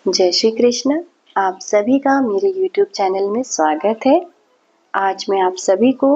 जय श्री कृष्ण। आप सभी का मेरे YouTube चैनल में स्वागत है। आज मैं आप सभी को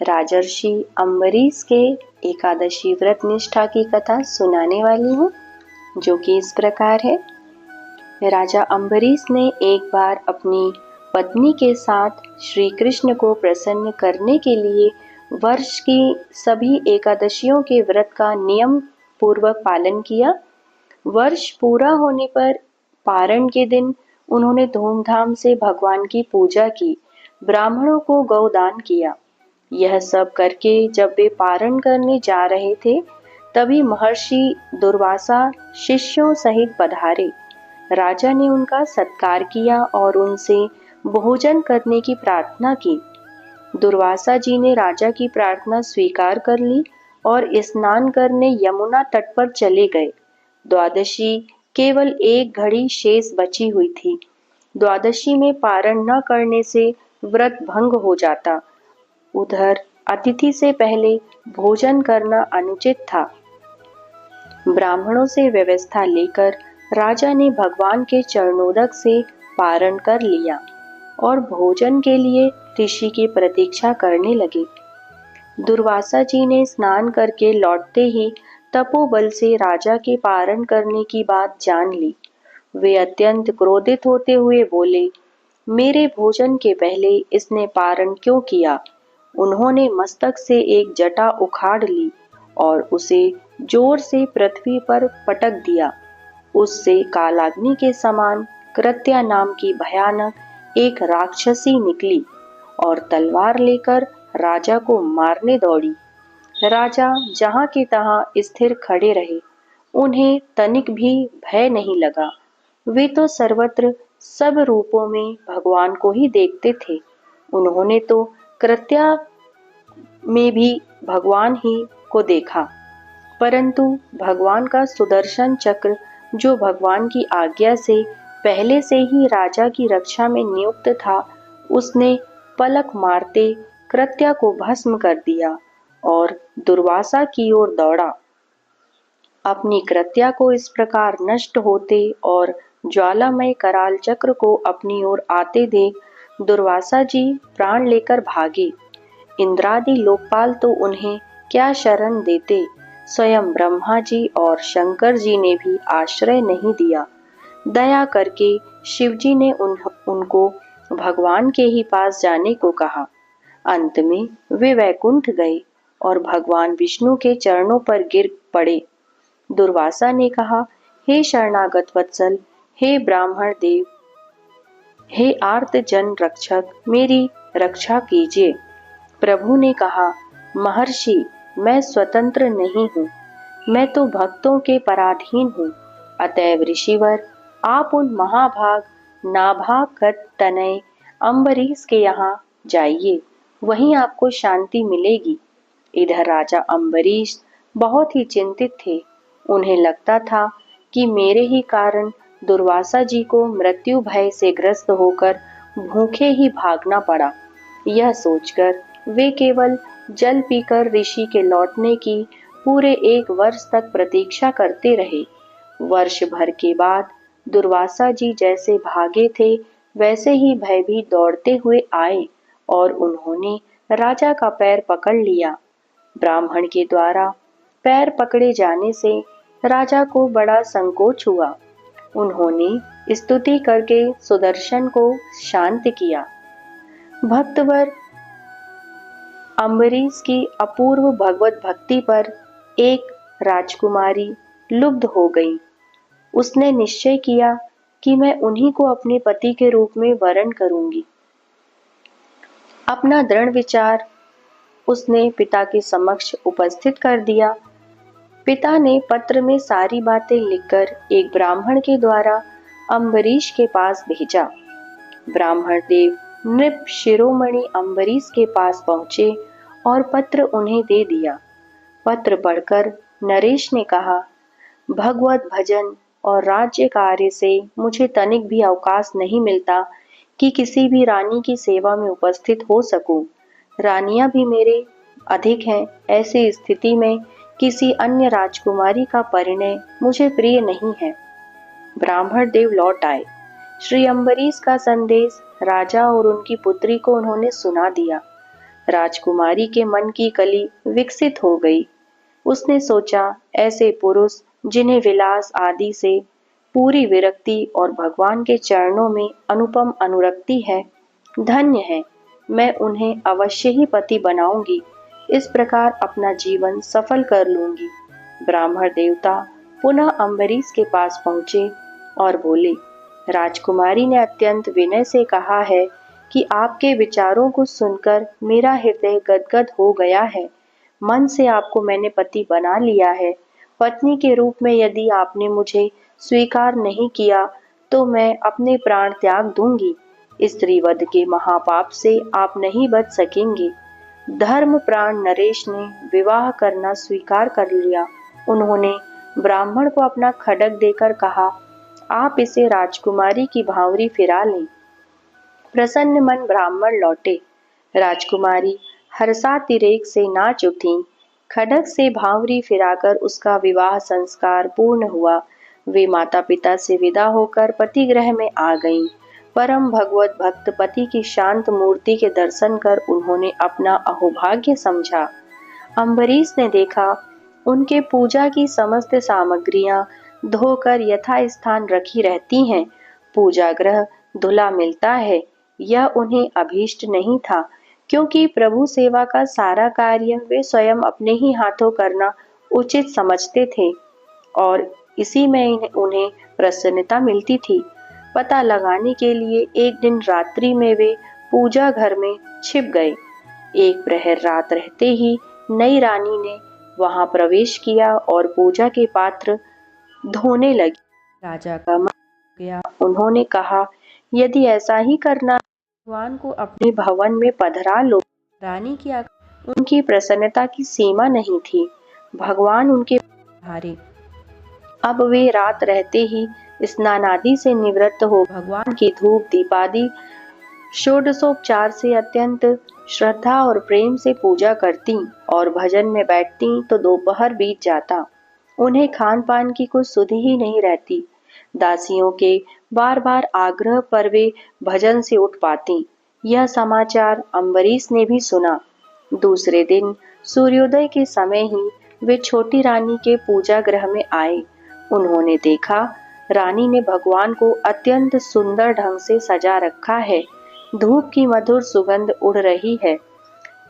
राजर्षि अम्बरीश के एकादशी व्रत निष्ठा की कथा सुनाने वाली हूँ, जो कि इस प्रकार है। राजा अम्बरीश ने एक बार अपनी पत्नी के साथ श्री कृष्ण को प्रसन्न करने के लिए वर्ष की सभी एकादशियों के व्रत का नियम पूर्वक पालन किया। वर्ष पूरा होने पर पारण के दिन उन्होंने धूमधाम से भगवान की पूजा की, ब्राह्मणों को गौदान किया। यह सब करके जब वे पारण करने जा रहे थे, तभी महर्षि दुर्वासा शिष्यों सहित पधारे। राजा ने उनका सत्कार किया और उनसे भोजन करने की प्रार्थना की। दुर्वासा जी ने राजा की प्रार्थना स्वीकार कर ली और स्नान करने यमुना तट पर चले गए। द्वादशी केवल एक घड़ी शेष बची हुई थी। द्वादशी में पारण न करने से व्रत भंग हो जाता। उधर अतिथि से पहले भोजन करना अनुचित था। ब्राह्मणों से व्यवस्था लेकर राजा ने भगवान के चरणोदक से पारण कर लिया और भोजन के लिए ऋषि की प्रतीक्षा करने लगे। दुर्वासा जी ने स्नान करके लौटते ही तपोबल से राजा के पारण करने की बात जान ली। वे अत्यंत क्रोधित होते हुए बोले, मेरे भोजन के पहले इसने पारण क्यों किया? उन्होंने मस्तक से एक जटा उखाड़ ली और उसे जोर से पृथ्वी पर पटक दिया। उससे कालाग्नि के समान कृत्या नाम की भयानक एक राक्षसी निकली और तलवार लेकर राजा को मारने दौड़ी। राजा जहां के तहां स्थिर खड़े रहे। उन्हें तनिक भी भय नहीं लगा। वे तो सर्वत्र सब रूपों में भगवान को ही देखते थे। उन्होंने तो कृत्या में भी भगवान ही को देखा, परंतु भगवान का सुदर्शन चक्र, जो भगवान की आज्ञा से पहले से ही राजा की रक्षा में नियुक्त था, उसने पलक मारते कृत्या को भस्म कर दिया और दुर्वासा की ओर दौड़ा। अपनी कृत्या को इस प्रकार नष्ट होते और ज्वालामय कराल चक्र को अपनी ओर आते देख दुर्वासा जी प्राण लेकर भागे। इंद्रादि लोकपाल तो उन्हें क्या शरण देते, स्वयं ब्रह्मा जी और शंकर जी ने भी आश्रय नहीं दिया। दया करके शिवजी ने उनको भगवान के ही पास जाने को कहा। अंत में वे वैकुंठ गए और भगवान विष्णु के चरणों पर गिर पड़े। दुर्वासा ने कहा, हे शरणागत वत्सल, हे ब्राह्मण देव, हे आर्त जन रक्षक, मेरी रक्षा कीजिए। प्रभु ने कहा, महर्षि, मैं स्वतंत्र नहीं हूँ, मैं तो भक्तों के पराधीन हूँ। अतएव ऋषिवर, आप उन महाभाग नाभागत तनय अम्बरीश के यहाँ जाइए, वहीं आपको शांति मिलेगी। इधर राजा अम्बरीश बहुत ही चिंतित थे। उन्हें लगता था कि मेरे ही कारण दुर्वासा जी को मृत्यु भय से ग्रस्त होकर भूखे ही भागना पड़ा। यह सोचकर वे केवल जल पीकर ऋषि के लौटने की पूरे एक वर्ष तक प्रतीक्षा करते रहे। वर्ष भर के बाद दुर्वासा जी जैसे भागे थे, वैसे ही भयभीत दौड़ते हुए आए और उन्होंने राजा का पैर पकड़ लिया। ब्राह्मण के द्वारा पैर पकड़े जाने से राजा को बड़ा संकोच हुआ। उन्होंने स्तुति करके सुदर्शन को शांत किया। भक्तवर अम्बरीश की अपूर्व भगवत भक्ति पर एक राजकुमारी लुब्ध हो गई। उसने निश्चय किया कि मैं उन्हीं को अपने पति के रूप में वरण करूंगी। अपना दृढ़ विचार उसने पिता के समक्ष उपस्थित कर दिया। पिता ने पत्र में सारी बातें लिखकर एक ब्राह्मण के द्वारा अम्बरीश के पास भेजा। ब्राह्मण देव नृप शिरोमणि अम्बरीश के पास पहुंचे और पत्र उन्हें दे दिया। पत्र पढ़कर नरेश ने कहा, भगवत भजन और राज्य कार्य से मुझे तनिक भी अवकाश नहीं मिलता कि किसी भी रानी की सेवा में उपस्थित हो सकूं। रानियां भी मेरे अधिक हैं। ऐसी स्थिति में किसी अन्य राजकुमारी का परिणय मुझे प्रिय नहीं है। ब्राह्मण देव लौट आए। श्री अम्बरीश का संदेश राजा और उनकी पुत्री को उन्होंने सुना दिया। राजकुमारी के मन की कली विकसित हो गई। उसने सोचा, ऐसे पुरुष जिन्हें विलास आदि से पूरी विरक्ति और भगवान के चरणों में अनुपम अनुरक्ति है, धन्य है। मैं उन्हें अवश्य ही पति बनाऊंगी। इस प्रकार अपना जीवन सफल कर लूंगी। ब्राह्मण देवता पुनः अम्बरीश के पास पहुंचे और बोले, राजकुमारी ने अत्यंत विनय से कहा है कि आपके विचारों को सुनकर मेरा हृदय गदगद हो गया है। मन से आपको मैंने पति बना लिया है। पत्नी के रूप में यदि आपने मुझे स्वीकार नहीं किया तो मैं अपने प्राण त्याग दूंगी। स्त्रीवध के महापाप से आप नहीं बच सकेंगे। धर्म प्राण नरेश ने विवाह करना स्वीकार कर लिया। उन्होंने ब्राह्मण को अपना खड्ग देकर कहा, आप इसे राजकुमारी की भांवरी फिरा लें। प्रसन्न मन ब्राह्मण लौटे। राजकुमारी हर्षातिरेक से नाच उठी। खड्ग से भांवरी फिराकर उसका विवाह संस्कार पूर्ण हुआ। वे माता पिता से विदा होकर पतिगृह में आ गईं। परम भगवत भक्त पति की शांत मूर्ति के दर्शन कर उन्होंने अपना अहोभाग्य समझा। अम्बरीश ने देखा, उनके पूजा की समस्त सामग्रियां धोकर यथास्थान रखी रहती हैं। पूजा ग्रह धुला मिलता है। यह उन्हें अभीष्ट नहीं था, क्योंकि प्रभु सेवा का सारा कार्य वे स्वयं अपने ही हाथों करना उचित समझते थे और इसी में उन्हें प्रसन्नता मिलती थी। पता लगाने के लिए एक दिन रात्रि में वे पूजा घर में छिप गए। एक प्रहर रात रहते ही नई रानी ने वहां प्रवेश किया और पूजा के पात्र धोने लगी। राजा का मन हो गया। उन्होंने कहा, यदि ऐसा ही करना, भगवान को अपने भवन में पधरा लो। रानी की उनकी प्रसन्नता की सीमा नहीं थी। भगवान उनके हारे। अब वे रात रहते ही स्नान आदि से निवृत्त हो भगवान की धूप दीपादि षोडशोपचार से अत्यंत श्रद्धा और प्रेम से पूजा करती और भजन में बैठती तो दोपहर बीत जाता। उन्हें खान पान की कुछ सुध ही नहीं रहती। दासियों के बार बार आग्रह पर वे भजन से उठ पाती। यह समाचार अम्बरीश ने भी सुना। दूसरे दिन सूर्योदय के समय ही वे छोटी रानी के पूजा गृह में आए। उन्होंने देखा, रानी ने भगवान को अत्यंत सुंदर ढंग से सजा रखा है। धूप की मधुर सुगंध उड़ रही है।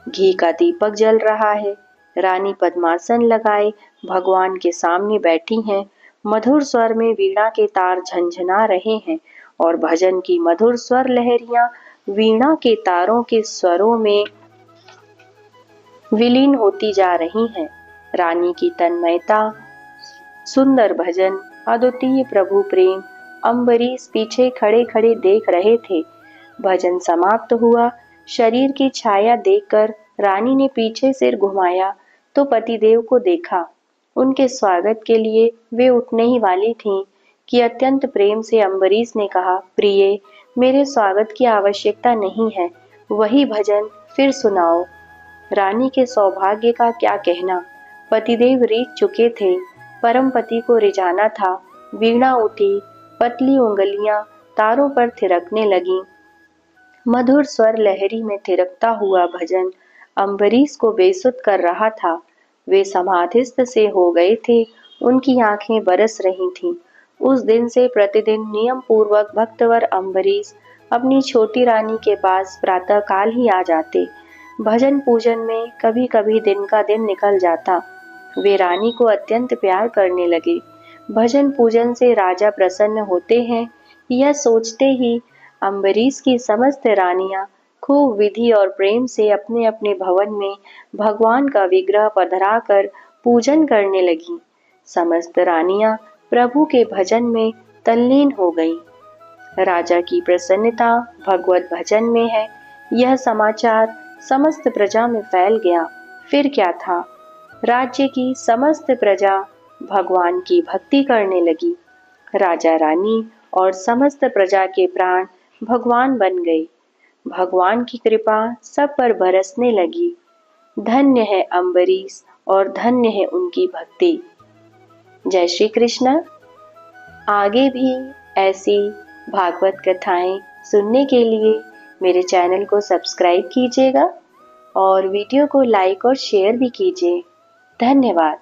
घी का दीपक जल रहा है। रानी पद्मासन लगाए भगवान के सामने बैठी हैं। मधुर स्वर में वीणा के तार झंझना रहे हैं और भजन की मधुर स्वर लहरियां वीणा के तारों के स्वरों में विलीन होती जा रही हैं। रानी की तन्मयता, सुंदर भजन, अद्वितीय प्रभु प्रेम अम्बरीश पीछे खड़े खड़े देख रहे थे। भजन समाप्त हुआ। शरीर की छाया देखकर रानी ने पीछे सिर घुमाया तो पतिदेव को देखा। उनके स्वागत के लिए वे उठने ही वाली थीं कि अत्यंत प्रेम से अम्बरीश ने कहा, प्रिय, मेरे स्वागत की आवश्यकता नहीं है, वही भजन फिर सुनाओ। रानी के सौभाग्य का क्या कहना। पतिदेव रीझ चुके थे। परम पति को रिझाना था। वीणा उठी, पतली उंगलियां तारों पर थिरकने लगीं। मधुर स्वर लहरी में थिरकता हुआ भजन अम्बरीश को बेसुध कर रहा था। वे समाधिस्थ से हो गए थे। उनकी आंखें बरस रही थीं। उस दिन से प्रतिदिन नियम पूर्वक भक्तवर अम्बरीश अपनी छोटी रानी के पास प्रातः काल ही आ जाते। भजन पूजन में कभी कभी दिन का दिन निकल जाता। वे रानी को अत्यंत प्यार करने लगे। भजन पूजन से राजा प्रसन्न होते हैं, यह सोचते ही अम्बरीश की समस्त रानियां खूब विधि और प्रेम से अपने अपने भवन में भगवान का विग्रह पधरा कर पूजन करने लगी। समस्त रानियां प्रभु के भजन में तल्लीन हो गईं। राजा की प्रसन्नता भगवत भजन में है, यह समाचार समस्त प्रजा में फैल गया। फिर क्या था, राज्य की समस्त प्रजा भगवान की भक्ति करने लगी। राजा रानी और समस्त प्रजा के प्राण भगवान बन गए। भगवान की कृपा सब पर बरसने लगी। धन्य है अम्बरीश और धन्य है उनकी भक्ति। जय श्री कृष्ण। आगे भी ऐसी भागवत कथाएं सुनने के लिए मेरे चैनल को सब्सक्राइब कीजिएगा और वीडियो को लाइक और शेयर भी कीजिए। धन्यवाद।